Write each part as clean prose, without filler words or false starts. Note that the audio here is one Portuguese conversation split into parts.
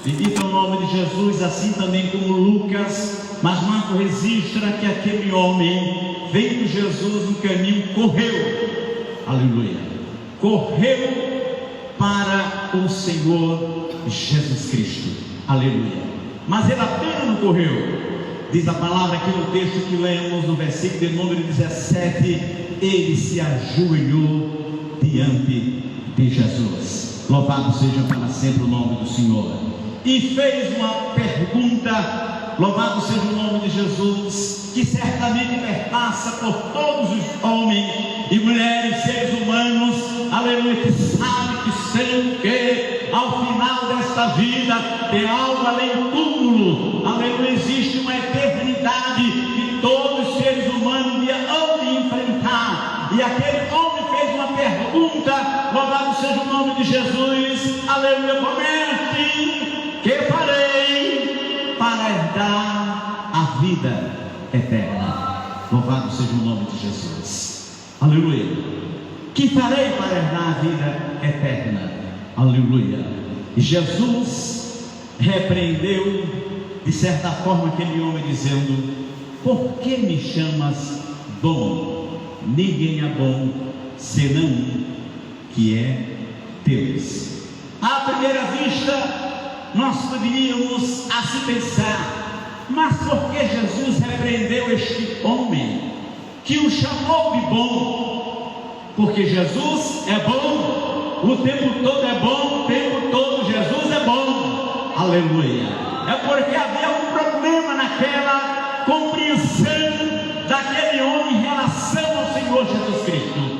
Bendito é o nome de Jesus, assim também como Lucas, mas Marcos registra que aquele homem, vendo Jesus no caminho, correu, aleluia, correu para o Senhor Jesus Cristo, aleluia. Mas ele apenas não correu, diz a palavra aqui no texto que lemos, no versículo de número 17, ele se ajoelhou diante de Jesus. Louvado seja para sempre o nome do Senhor. E fez uma pergunta, louvado seja o nome de Jesus, que certamente perpassa por todos os homens e mulheres, seres humanos, aleluia, que sabem que sei que ao final desta vida tem algo além do túmulo, aleluia, existe uma eternidade que todos os seres humanos hão de enfrentar. E aquele homem fez uma pergunta, louvado seja o nome de Jesus, aleluia, comente, que farei para herdar a vida eterna? Louvado seja o nome de Jesus, aleluia. Que farei para herdar a vida eterna? Aleluia. E Jesus repreendeu de certa forma aquele homem, dizendo: por que me chamas bom? Ninguém é bom senão um, que é Deus. À primeira vista nós poderíamos assim pensar: mas por que Jesus repreendeu este homem que o chamou de bom? Porque Jesus é bom, o tempo todo é bom, o tempo todo Jesus é bom, aleluia. É porque havia um problema naquela compreensão daquele homem em relação ao Senhor Jesus Cristo.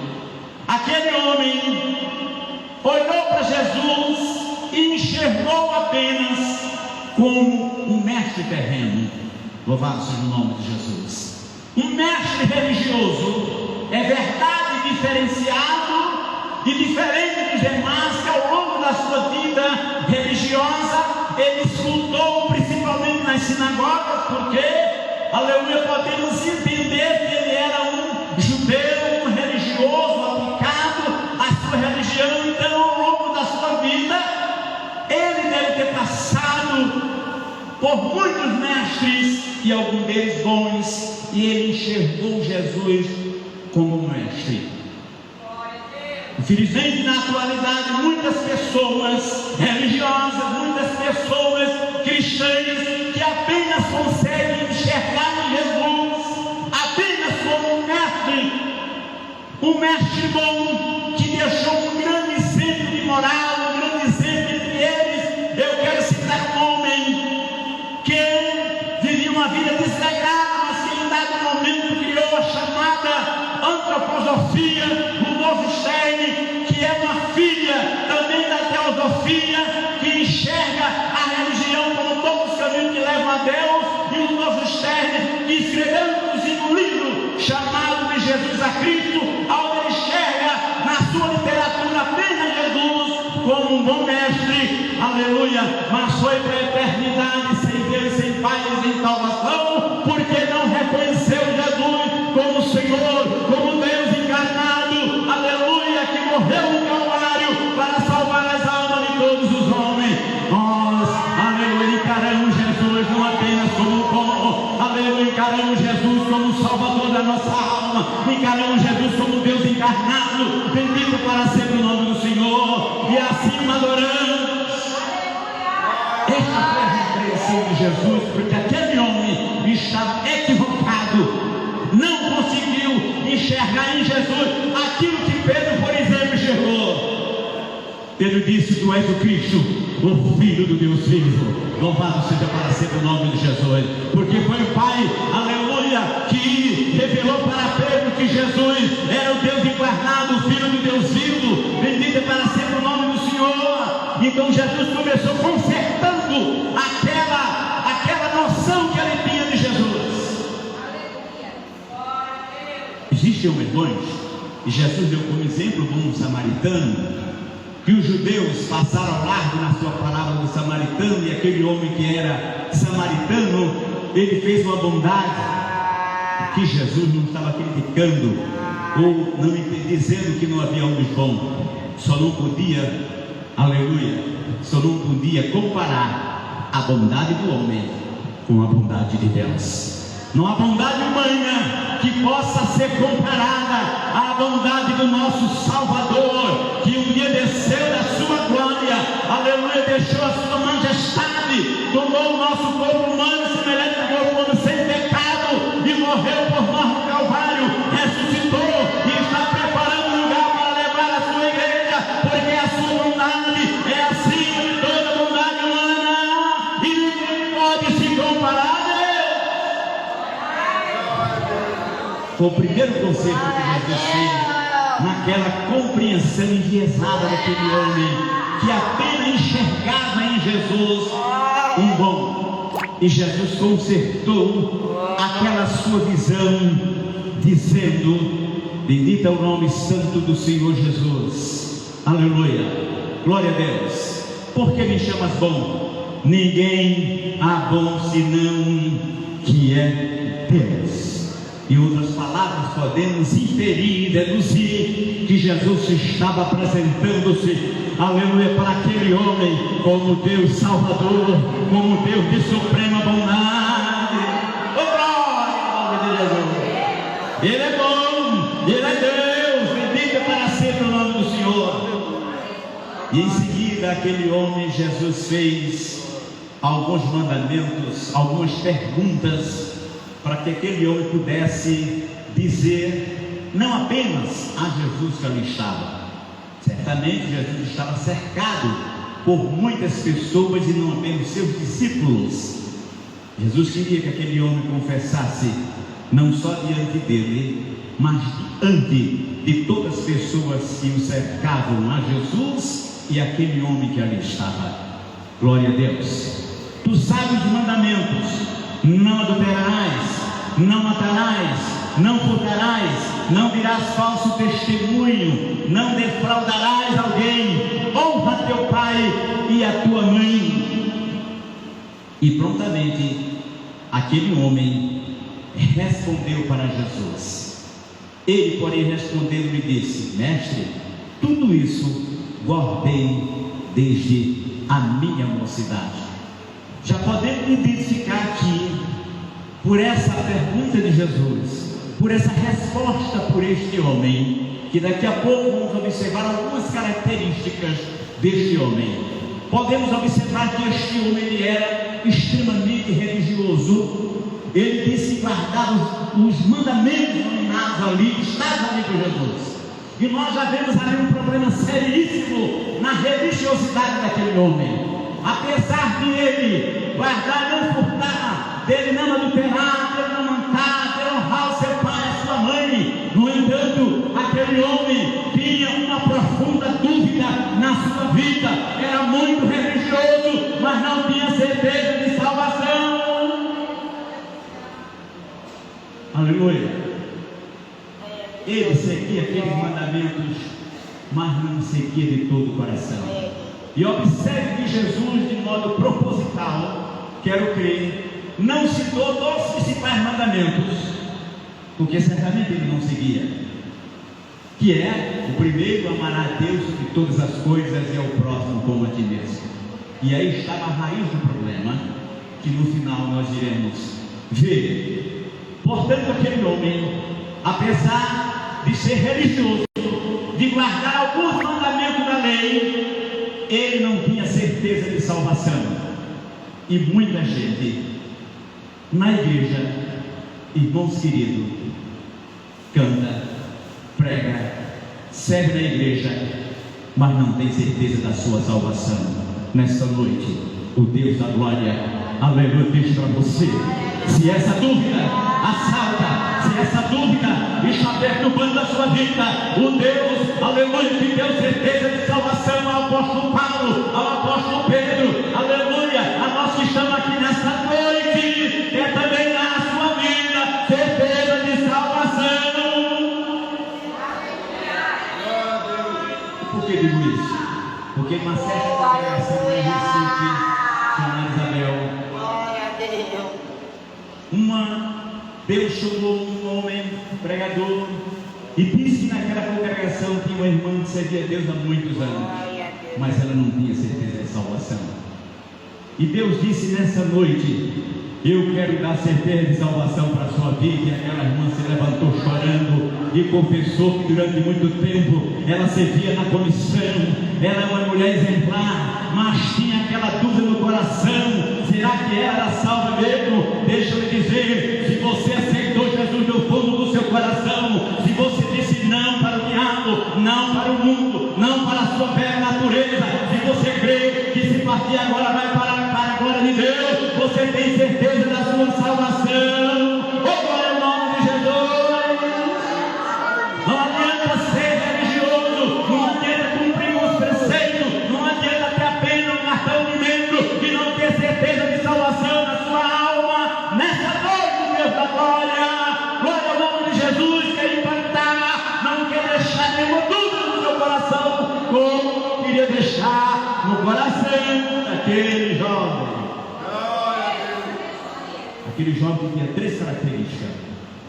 Aquele homem olhou para Jesus e enxergou apenas como um mestre terreno. Louvado seja o nome de Jesus. Um mestre religioso, é verdade, diferenciado e diferente dos demais, que ao longo da sua vida religiosa ele escutou principalmente nas sinagogas, porque, aleluia, podemos entender que ele era um judeu, um religioso aplicado à sua religião. Então, ao longo da sua vida ele deve ter passado por muitos mestres, e alguns deles bons, e ele enxergou Jesus como mestre. Infelizmente, na atualidade, muitas pessoas religiosas, muitas pessoas cristãs, que apenas conseguem enxergar em Jesus apenas como um mestre bom, que deixou um grande exemplo de moral, um grande exemplo entre eles. Eu quero citar um homem que vivia uma vida desregrada, mas que em dado momento criou a chamada antroposofia, Rudolf Steiner, que é uma filha também da teosofia, que enxerga a religião como todos os caminhos que levam a Deus. E Rudolf Steiner, que escreveu inclusive um livro chamado De Jesus a Cristo, onde ele enxerga na sua literatura apenas Jesus como um bom mestre, aleluia, mas foi para a eternidade sem Deus, sem Pai, sem salvação, porque não reconheceu Jesus como Senhor, como Deus encarnado, aleluia, que morreu no Calvário para salvar as almas de todos os homens. Nós, aleluia, encaramos Jesus não apenas como bom, aleluia, encaramos Jesus como Salvador da nossa alma, encaramos Jesus como Deus encarnado. Bendito para sempre o nome do Senhor, e assim adoramos. Esta foi a repreensão de Jesus, porque aquele homem estava equivocado, não conseguiu enxergar em Jesus aquilo que Pedro, por exemplo, enxergou. Pedro disse: tu és o Cristo, o Filho do Deus vivo. Louvado seja para sempre o nome de Jesus, porque foi o Pai, aleluia, que revelou para Pedro que Jesus era o Deus encarnado, o Filho do Deus vivo. Bendito para sempre o nome do Senhor. Então Jesus começou consertando aquela noção que ele tinha de Jesus. Existem homens, e Jesus deu como exemplo do bom samaritano, que os judeus passaram ao largo na sua palavra do samaritano, e aquele homem que era samaritano, ele fez uma bondade que Jesus não estava criticando ou não dizendo que não havia homens bons, só não podia, aleluia, só não podia comparar a bondade do homem com a bondade de Deus. Não há bondade humana que possa ser comparada à bondade do nosso Salvador, que um dia desceu da sua glória, aleluia, deixou a sua majestade, tomou o nosso corpo humano semelhante ao corpo humano sem pecado e morreu por nós no Calvário, ressuscitou e está preparando um lugar para levar a sua igreja, porque a sua bondade é acima de toda bondade humana e ninguém pode se comparar. Foi o primeiro conceito que Jesus fez naquela compreensão enviesada daquele homem que apenas enxergava em Jesus um bom. E Jesus consertou aquela sua visão, dizendo: bendito é o nome santo do Senhor Jesus. Aleluia, glória a Deus. Por que me chamas bom? Ninguém há bom senão que é Deus. Em outras palavras, podemos inferir e deduzir que Jesus estava apresentando-se, aleluia, para aquele homem como Deus Salvador, como Deus de suprema bondade. Oh, glória ao nome de Jesus! Ele é bom, Ele é Deus, bendito para sempre o nome do Senhor. E em seguida, aquele homem, Jesus fez alguns mandamentos, algumas perguntas, para que aquele homem pudesse dizer não apenas a Jesus que ali estava. Certamente Jesus estava cercado por muitas pessoas e não apenas seus discípulos. Jesus queria que aquele homem confessasse não só diante dele, mas diante de todas as pessoas que o cercavam a Jesus e aquele homem que ali estava. Glória a Deus. Tu sabes os mandamentos: não adulterarás, não matarás, não furtarás, não dirás falso testemunho, não defraudarás alguém, honra teu pai e a tua mãe. E prontamente aquele homem respondeu para Jesus. Ele, porém, respondendo, lhe disse: mestre, tudo isso guardei desde a minha mocidade. Já podemos identificar aqui, por essa pergunta de Jesus, por essa resposta por este homem, que daqui a pouco vamos observar algumas características deste homem. Podemos observar que este homem ele era extremamente religioso. Ele disse guardar os mandamentos nominados ali, estavam ali com Jesus. E nós já vemos ali um problema seríssimo na religiosidade daquele homem. Apesar de ele guardar, não furtar, dele não adulterar, dele não matar, dele honrar o seu pai e a sua mãe, no entanto, aquele homem tinha uma profunda dúvida na sua vida. Era muito religioso, mas não tinha certeza de salvação. Aleluia. Ele seguia aqueles mandamentos, mas não seguia de todo o coração. E observe que Jesus, de modo proposital, quero crer, não citou todos os principais mandamentos, porque certamente ele não seguia, que é o primeiro: amará a Deus sobre todas as coisas e ao próximo como a ti mesmo. E aí estava a raiz do problema, que no final nós iremos ver. Portanto, aquele homem, apesar de ser religioso, de guardar alguns mandamentos da lei, ele não tinha certeza de salvação. E muita gente na igreja, irmãos queridos, canta, prega, serve na igreja, mas não tem certeza da sua salvação. Nesta noite, o Deus da glória, aleluia, diz para você: se essa dúvida assalta, se essa dúvida está perturbando a sua vida, o Deus, aleluia, que deu certeza de salvação ao apóstolo Paulo, ao apóstolo Pedro, aleluia, a nós que estamos aqui nesta noite, quer também na sua vida certeza de salvação. Por que digo isso? Porque uma certa congregação em Recife, chamada Isabel, Deus chamou um homem pregador e disse que naquela congregação tinha uma irmã que servia a Deus há muitos anos, mas ela não tinha certeza de salvação. E Deus disse nessa noite: eu quero dar certeza de salvação para a sua vida. E aquela irmã se levantou chorando e confessou que durante muito tempo ela servia na comissão, ela é uma mulher exemplar, mas tinha aquela dúvida no coração: será que ela era salva mesmo? Deixa eu lhe dizer, se você aceitou Jesus no fundo do seu coração, se você disse não para o diabo, não para o mundo, não para a sua velha natureza, se você crê que se partir agora vai para a glória de Deus, você tem certeza da sua salvação. Oh, glória ao nome de Jesus. Não adianta ser religioso, não adianta cumprir os preceitos, não adianta ter apenas um cartão de membro e não ter certeza de salvação na sua alma. Nessa noite, Deus da glória, glória ao nome de Jesus, quer impactar, não quer deixar nenhuma dúvida no seu coração, como queria deixar no coração daquele jovem. Aquele jovem tinha 3 características.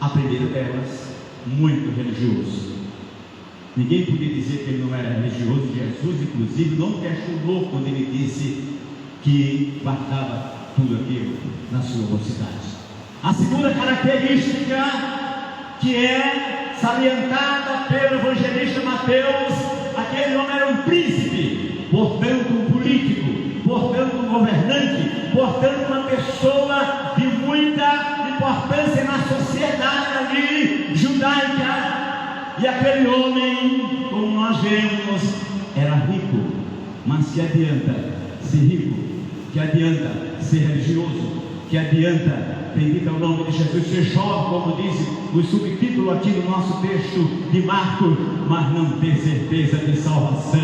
A primeira delas, muito religioso. Ninguém podia dizer que ele não era religioso. Jesus, inclusive, não questionou quando ele disse que guardava tudo aquilo na sua mocidade. A segunda característica, que é salientada pelo evangelista Mateus, aquele homem era um príncipe, portanto um político, portanto um governante, portanto uma pessoa de muita importância na sociedade ali judaica. E aquele homem, como nós vemos, era rico. Mas que adianta ser rico? Que adianta ser religioso? Que adianta, bendito é o nome de Jesus, ser jovem, como diz o subtítulo aqui do nosso texto de Marcos, mas não ter certeza de salvação?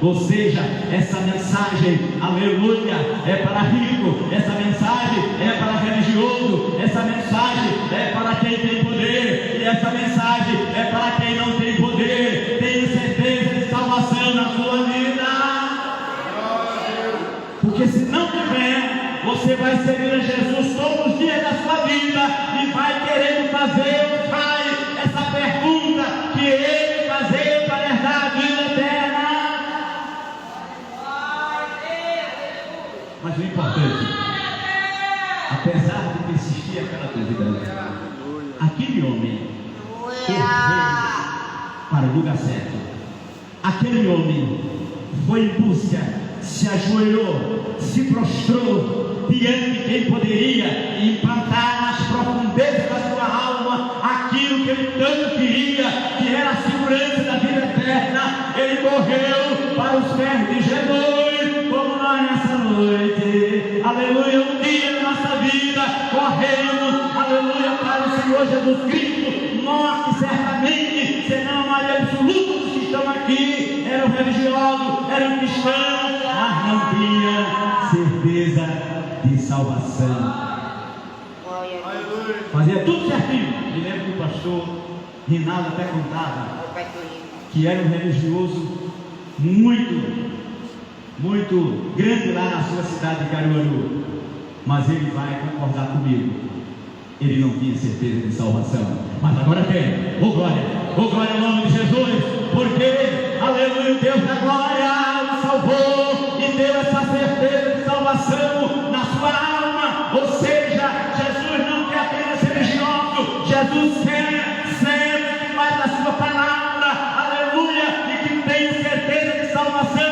Ou seja, essa mensagem, aleluia, é para rico, essa mensagem é para religioso, essa mensagem é para quem tem poder, e essa mensagem é para quem não tem poder. Tenha certeza de salvação na sua vida, porque se não tiver, você vai servir a Jesus todos os dias da sua vida e vai querendo fazer, faz essa pergunta que ele fazer para herdar a vida eterna. Mas o importante, apesar de persistir aquela dúvida, aquele homem veio para o lugar certo. Aquele homem foi em busca, se ajoelhou, se prostrou diante de quem poderia implantar nas profundezas da sua alma aquilo que ele tanto queria, que era a segurança da vida eterna. Ele correu para os pés de Jesus, como nós nessa noite, aleluia, um dia na nossa vida corremos, aleluia, para o Senhor Jesus Cristo. Nós que certamente, senão a maioria absoluta dos que estão aqui, eram religiosos, eram cristãos, mas não tinha certeza de salvação. Fazia tudo certinho. Me lembro que o pastor Rinaldo até contava que era um religioso muito grande lá na sua cidade de Caruaru, mas ele vai concordar comigo, ele não tinha certeza de salvação, mas agora tem. Oh glória ao nome de Jesus, porque, aleluia, Deus da glória o salvou e deu essa certeza de salvação na sua alma. Ou seja, Jesus não quer apenas ser religioso, Jesus quer ser mais da sua palavra, aleluia, e que tenha certeza de salvação